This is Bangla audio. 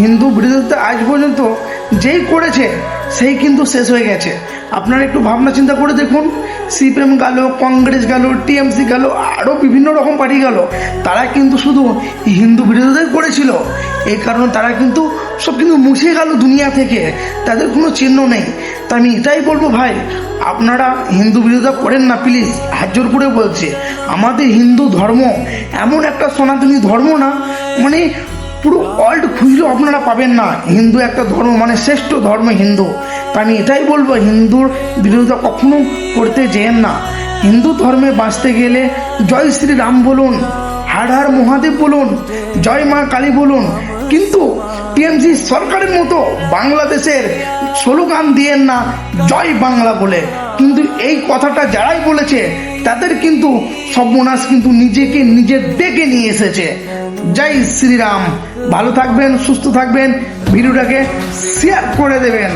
হিন্দু বিরোধিতা আজ পর্যন্ত যেই করেছে সেই কিন্তু শেষ হয়ে গেছে। আপনারা একটু ভাবনা চিন্তা করে দেখুন, সিপিএম গেল, কংগ্রেস গেল, টিএমসি গেল, আরও বিভিন্ন রকম পার্টি গেল, তারা কিন্তু শুধু হিন্দু বিরোধিতাই করেছিল। এই কারণে তারা কিন্তু সব কিন্তু মুছে গেল দুনিয়া থেকে, তাদের কোনো চিহ্ন নেই। তা আমি এটাই বলবো ভাই, আপনারা হিন্দু বিরোধিতা করেন না প্লিজ, হাত জোর করে বলছে। আমাদের হিন্দু ধর্ম এমন একটা সনাতনী ধর্ম না, মানে পুরো ওয়ার্ল্ড খুঁজলেও আপনারা পাবেন না। হিন্দু একটা ধর্ম, মানে শ্রেষ্ঠ ধর্ম হিন্দু। তা আমি এটাই বলবো, হিন্দুর বিরোধিতা কখনো করতে যেন না। হিন্দু ধর্মে বাঁচতে গেলে জয় শ্রীরাম বলুন, হার হার মহাদেব বলুন, জয় মা কালী বলুন, কিন্তু টিএমসি সরকারের মতো বাংলাদেশের স্লোগান দিয়েন না জয় বাংলা বলে। কিন্তু এই কথাটা যারাই বলেছে তাদের কিন্তু সর্বনাশ কিন্তু নিজেকে নিজে ডেকে নিয়ে এসেছে। জয় শ্রীরাম। ভালো থাকবেন, সুস্থ থাকবেন, ভিডিওটাকে শেয়ার করে দেবেন।